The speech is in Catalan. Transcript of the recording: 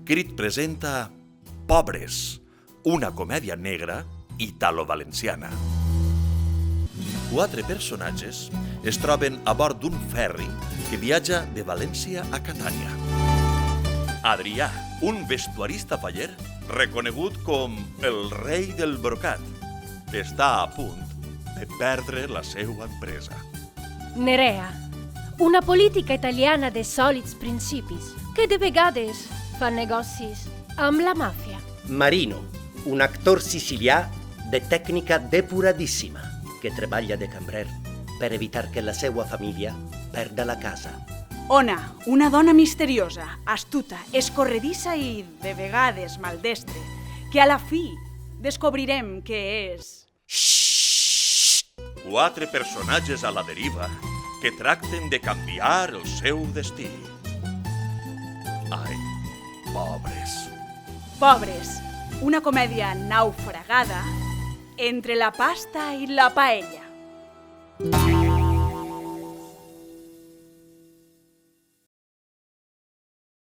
Crit presenta Pobres, una comèdia negra italo-valenciana. 4 personatges es troben a bord d'un ferri que viatja de València a Catània. Adrià, un vestuarista faller, reconegut com el rei del brocat, està a punt de perdre la seva empresa. Nerea, una política italiana de sòlids principis que de vegades fa negocis amb la màfia. Marino, un actor sicilià de tècnica depuradíssima que treballa de cambrer per evitar que la seva família perda la casa. Ona, una dona misteriosa, astuta, escorredissa i, de vegades, maldestre, que a la fi descobrirem que és... 4 personatges a la deriva que tracten de canviar el seu destí. Ai, pobres. Pobres, una comèdia naufragada entre la pasta i la paella.